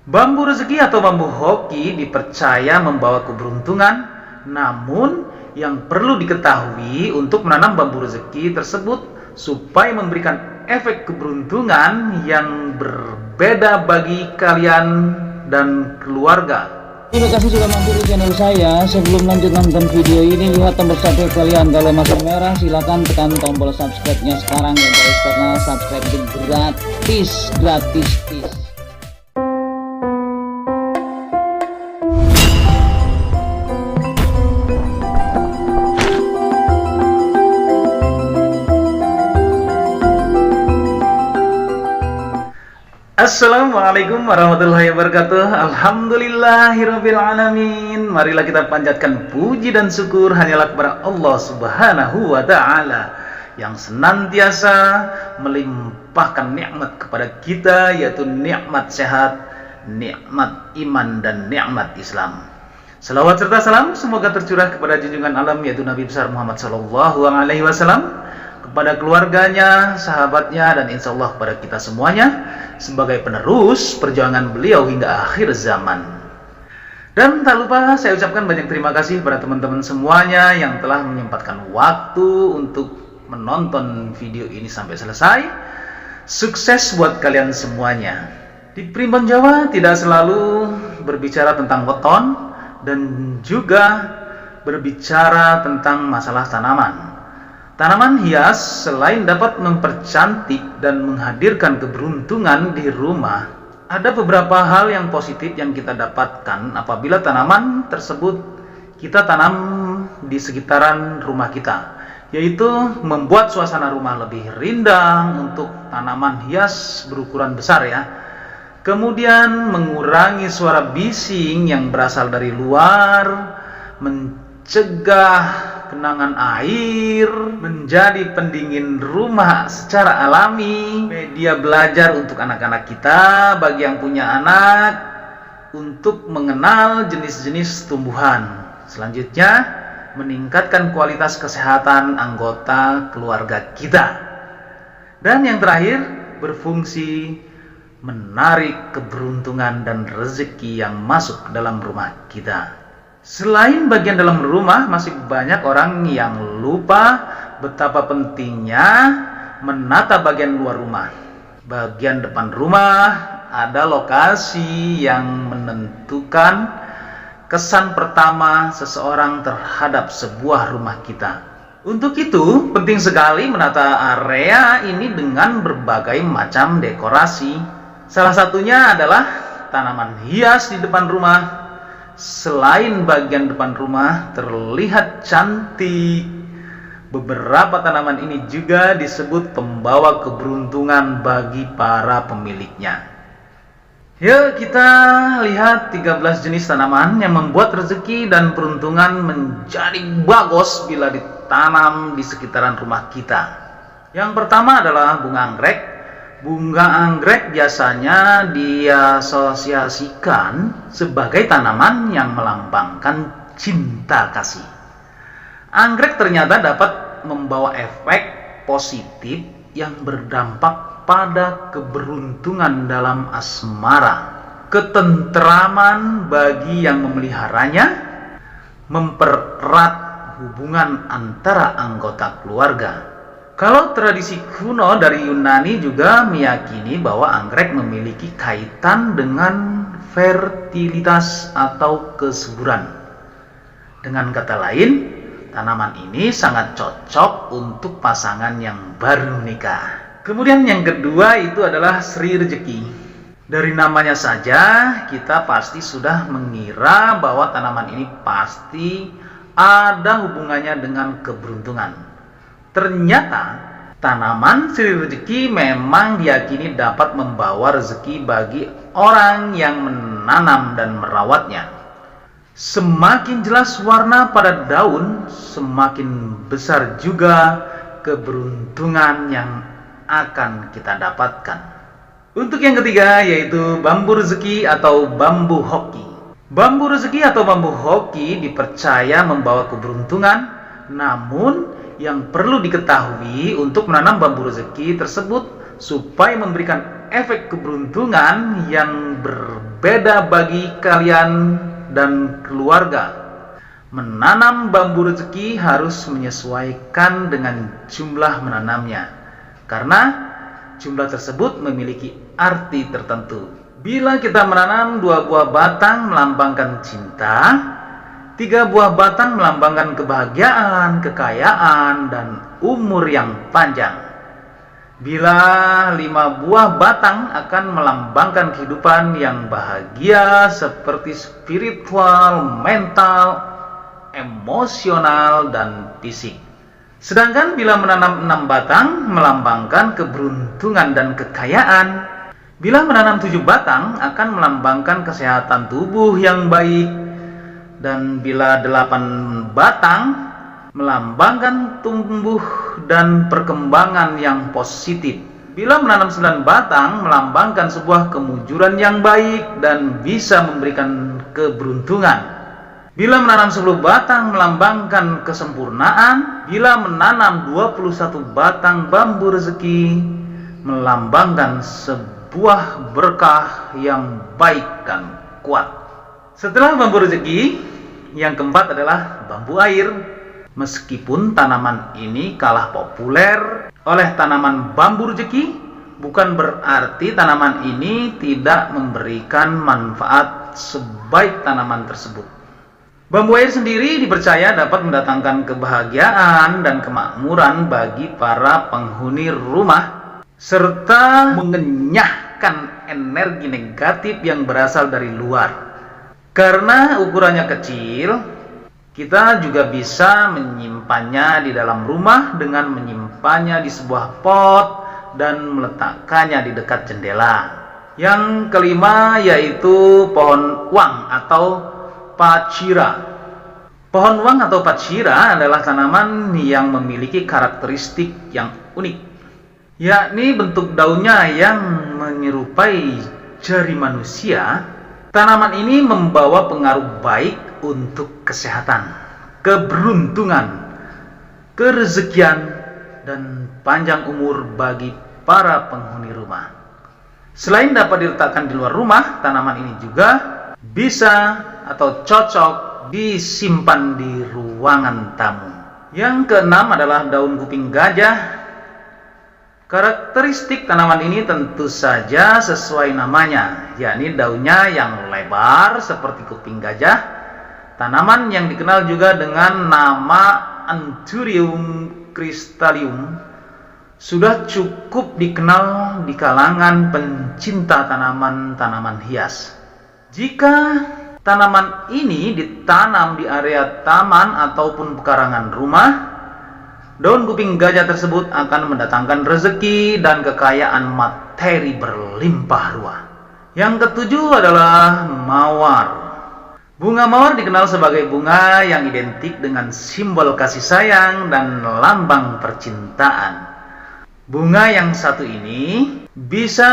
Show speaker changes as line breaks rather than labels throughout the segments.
Bambu rezeki atau bambu hoki dipercaya membawa keberuntungan, namun yang perlu diketahui untuk menanam bambu rezeki tersebut supaya memberikan efek keberuntungan yang berbeda bagi kalian dan keluarga.
Terima kasih sudah mampir di channel saya. Sebelum lanjut nonton video ini, lihat tombol subscribe kalian. Kalau masih merah, silahkan tekan tombol subscribe-nya sekarang ya guys, karena subscribe itu gratis.
Assalamualaikum warahmatullahi wabarakatuh. Alhamdulillahirrabbilalamin. Marilah kita panjatkan puji dan syukur hanyalah kepada Allah subhanahu wa ta'ala yang senantiasa melimpahkan nikmat kepada kita, yaitu nikmat sehat, nikmat iman, dan nikmat Islam. Salawat serta salam semoga tercurah kepada junjungan alam, yaitu Nabi besar Muhammad SAW, kepada keluarganya, sahabatnya, dan insya Allah kepada kita semuanya sebagai penerus perjuangan beliau hingga akhir zaman. Dan tak lupa saya ucapkan banyak terima kasih kepada teman-teman semuanya yang telah menyempatkan waktu untuk menonton video ini sampai selesai. Sukses buat kalian semuanya. Di Primbon Jawa tidak selalu berbicara tentang weton dan juga berbicara tentang masalah tanaman. Tanaman hias selain dapat mempercantik dan menghadirkan keberuntungan di rumah, ada beberapa hal yang positif yang kita dapatkan apabila tanaman tersebut kita tanam di sekitaran rumah kita, yaitu membuat suasana rumah lebih rindang untuk tanaman hias berukuran besar ya. Kemudian mengurangi suara bising yang berasal dari luar, mencegah genangan air, menjadi pendingin rumah secara alami, media belajar untuk anak-anak kita, bagi yang punya anak, untuk mengenal jenis-jenis tumbuhan. Selanjutnya, meningkatkan kualitas kesehatan anggota keluarga kita. Dan yang terakhir, berfungsi menarik keberuntungan dan rezeki yang masuk dalam rumah kita. Selain bagian dalam rumah, masih banyak orang yang lupa betapa pentingnya menata bagian luar rumah. Bagian depan rumah ada lokasi yang menentukan kesan pertama seseorang terhadap sebuah rumah kita. Untuk itu, penting sekali menata area ini dengan berbagai macam dekorasi. Salah satunya adalah tanaman hias di depan rumah. Selain bagian depan rumah terlihat cantik, beberapa tanaman ini juga disebut pembawa keberuntungan bagi para pemiliknya. Yuk kita lihat 13 jenis tanaman yang membuat rezeki dan peruntungan menjadi bagus bila ditanam di sekitaran rumah kita. Yang pertama adalah bunga anggrek. Bunga anggrek biasanya diasosiasikan sebagai tanaman yang melambangkan cinta kasih. Anggrek ternyata dapat membawa efek positif yang berdampak pada keberuntungan dalam asmara, ketentraman bagi yang memeliharanya, mempererat hubungan antara anggota keluarga. Kalau tradisi kuno dari Yunani juga meyakini bahwa anggrek memiliki kaitan dengan fertilitas atau kesuburan. Dengan kata lain, tanaman ini sangat cocok untuk pasangan yang baru menikah. Kemudian yang kedua itu adalah Sri Rezeki. Dari namanya saja kita pasti sudah mengira bahwa tanaman ini pasti ada hubungannya dengan keberuntungan. Ternyata tanaman Sri Rezeki memang diyakini dapat membawa rezeki bagi orang yang menanam dan merawatnya. Semakin jelas warna pada daun, semakin besar juga keberuntungan yang akan kita dapatkan. Untuk yang ketiga yaitu bambu rezeki atau bambu hoki. Bambu rezeki atau bambu hoki dipercaya membawa keberuntungan, namun yang perlu diketahui untuk menanam bambu rezeki tersebut supaya memberikan efek keberuntungan yang berbeda berbeda bagi kalian dan keluarga. Menanam bambu rezeki harus menyesuaikan dengan jumlah menanamnya, karena jumlah tersebut memiliki arti tertentu. Bila kita menanam 2 buah batang melambangkan cinta, 3 buah batang melambangkan kebahagiaan, kekayaan, dan umur yang panjang. Bila 5 buah batang akan melambangkan kehidupan yang bahagia seperti spiritual, mental, emosional, dan fisik. Sedangkan bila menanam 6 batang melambangkan keberuntungan dan kekayaan. Bila menanam 7 batang akan melambangkan kesehatan tubuh yang baik. Dan bila 8 batang melambangkan tumbuh dan perkembangan yang positif. Bila menanam 9 batang melambangkan sebuah kemujuran yang baik dan bisa memberikan keberuntungan. Bila menanam 10 batang melambangkan kesempurnaan. Bila menanam 21 batang bambu rezeki melambangkan sebuah berkah yang baik dan kuat. Setelah bambu rezeki, yang keempat adalah bambu air. Meskipun tanaman ini kalah populer oleh tanaman bambu rezeki, bukan berarti tanaman ini tidak memberikan manfaat sebaik tanaman tersebut. Bambu air sendiri dipercaya dapat mendatangkan kebahagiaan dan kemakmuran bagi para penghuni rumah, serta mengenyahkan energi negatif yang berasal dari luar. Karena ukurannya kecil, kita juga bisa menyimpannya di dalam rumah dengan menyimpannya di sebuah pot dan meletakkannya di dekat jendela. Yang kelima yaitu pohon uang atau pacira. Pohon uang atau pacira adalah tanaman yang memiliki karakteristik yang unik, yakni bentuk daunnya yang menyerupai jari manusia. Tanaman ini membawa pengaruh baik untuk kesehatan, keberuntungan, kerezekian, dan panjang umur bagi para penghuni rumah. Selain dapat diletakkan di luar rumah, tanaman ini juga bisa atau cocok disimpan di ruangan tamu. Yang keenam adalah daun kuping gajah. Karakteristik tanaman ini tentu saja sesuai namanya, yakni daunnya yang lebar seperti kuping gajah. Tanaman yang dikenal juga dengan nama Anthurium crystalium sudah cukup dikenal di kalangan pencinta tanaman-tanaman hias. Jika tanaman ini ditanam di area taman ataupun pekarangan rumah, daun kuping gajah tersebut akan mendatangkan rezeki dan kekayaan materi berlimpah ruah. Yang ketujuh adalah mawar. Bunga mawar dikenal sebagai bunga yang identik dengan simbol kasih sayang dan lambang percintaan. Bunga yang satu ini bisa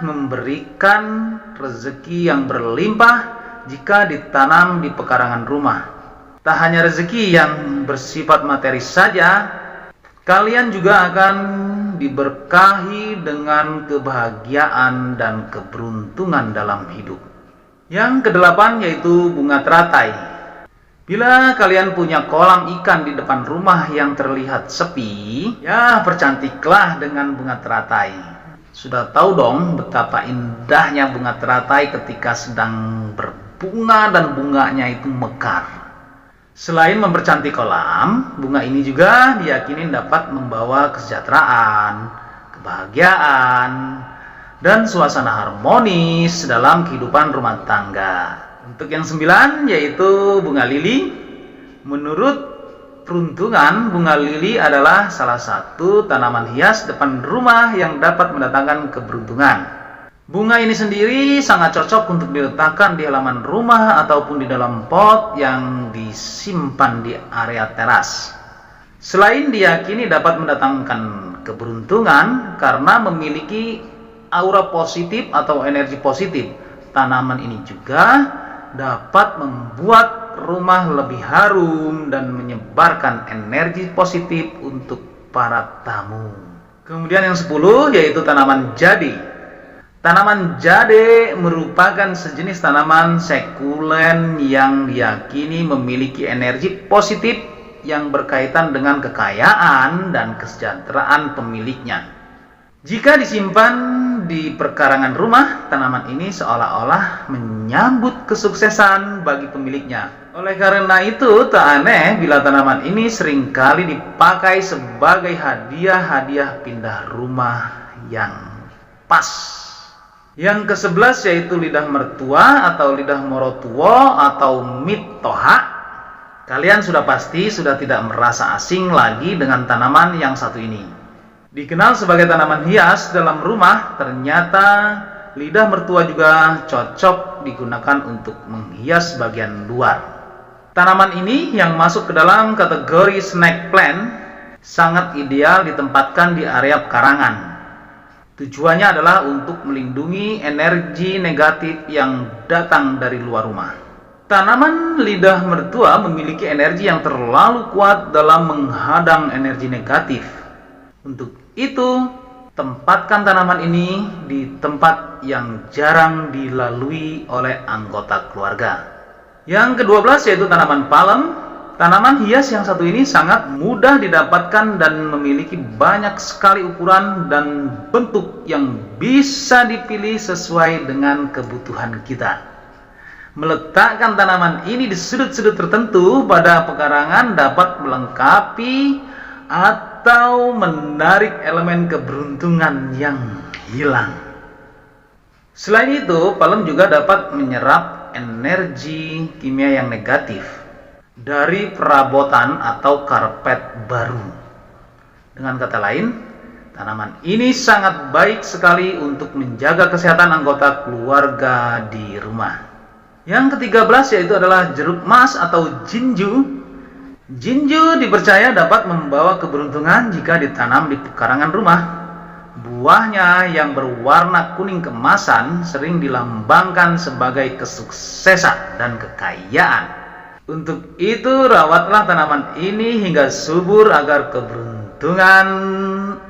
memberikan rezeki yang berlimpah jika ditanam di pekarangan rumah. Tak hanya rezeki yang bersifat materi saja, kalian juga akan diberkahi dengan kebahagiaan dan keberuntungan dalam hidup. Yang kedelapan yaitu bunga teratai. Bila kalian punya kolam ikan di depan rumah yang terlihat sepi, ya percantiklah dengan bunga teratai. Sudah tahu dong betapa indahnya bunga teratai ketika sedang berbunga dan bunganya itu mekar. Selain mempercantik kolam, bunga ini juga diyakini dapat membawa kesejahteraan, kebahagiaan, dan suasana harmonis dalam kehidupan rumah tangga. Untuk yang 9 yaitu bunga lili. Menurut peruntungan, bunga lili adalah salah satu tanaman hias depan rumah yang dapat mendatangkan keberuntungan. Bunga ini sendiri sangat cocok untuk diletakkan di halaman rumah ataupun di dalam pot yang disimpan di area teras. Selain diyakini dapat mendatangkan keberuntungan karena memiliki aura positif atau energi positif, tanaman ini juga dapat membuat rumah lebih harum dan menyebarkan energi positif untuk para tamu. Kemudian yang 10 yaitu tanaman jade. Tanaman jade merupakan sejenis tanaman sekulen yang diyakini memiliki energi positif yang berkaitan dengan kekayaan dan kesejahteraan pemiliknya. Jika disimpan di perkarangan rumah, tanaman ini seolah-olah menyambut kesuksesan bagi pemiliknya. Oleh karena itu, tak aneh bila tanaman ini seringkali dipakai sebagai hadiah-hadiah pindah rumah yang pas. Yang ke-11 yaitu lidah mertua atau lidah morotuo atau mittoha. Kalian sudah pasti sudah tidak merasa asing lagi dengan tanaman yang satu ini. Dikenal sebagai tanaman hias dalam rumah, ternyata lidah mertua juga cocok digunakan untuk menghias bagian luar. Tanaman ini yang masuk ke dalam kategori snake plant sangat ideal ditempatkan di area pekarangan. Tujuannya adalah untuk melindungi energi negatif yang datang dari luar rumah. Tanaman lidah mertua memiliki energi yang terlalu kuat dalam menghadang energi negatif. Untuk itu, tempatkan tanaman ini di tempat yang jarang dilalui oleh anggota keluarga. Yang ke-12 yaitu tanaman palem. Tanaman hias yang satu ini sangat mudah didapatkan dan memiliki banyak sekali ukuran dan bentuk yang bisa dipilih sesuai dengan kebutuhan kita. Meletakkan tanaman ini di sudut-sudut tertentu pada pekarangan dapat melengkapi atau menarik elemen keberuntungan yang hilang. Selain itu, palem juga dapat menyerap energi kimia yang negatif dari perabotan atau karpet baru. Dengan kata lain, tanaman ini sangat baik sekali untuk menjaga kesehatan anggota keluarga di rumah. Yang ke-13 yaitu adalah jeruk emas atau jinju. Jinju dipercaya dapat membawa keberuntungan jika ditanam di pekarangan rumah. Buahnya yang berwarna kuning keemasan sering dilambangkan sebagai kesuksesan dan kekayaan. Untuk itu, rawatlah tanaman ini hingga subur agar keberuntungan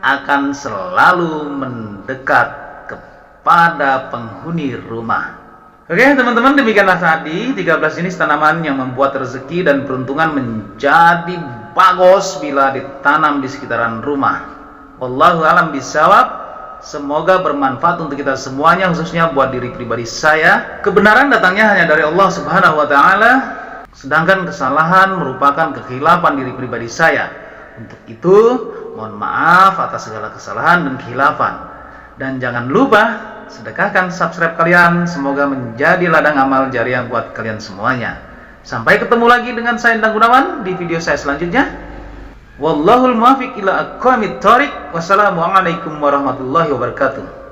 akan selalu mendekat kepada penghuni rumah. Oke teman-teman, demikianlah tadi 13 jenis tanaman yang membuat rezeki dan peruntungan menjadi bagus bila ditanam di sekitaran rumah. Wallahu a'lam bishawab. Semoga bermanfaat untuk kita semuanya, khususnya buat diri pribadi saya. Kebenaran datangnya hanya dari Allah Subhanahu wa taala. Sedangkan kesalahan merupakan kekhilafan diri pribadi saya. Untuk itu, mohon maaf atas segala kesalahan dan kekhilafan. Dan jangan lupa sedekahkan subscribe kalian. Semoga menjadi ladang amal jariah buat kalian semuanya. Sampai ketemu lagi dengan saya Endang Gunawan di video saya selanjutnya. Wallahul muwaffiq ila aqwamit thoriq. Wassalamualaikum warahmatullahi wabarakatuh.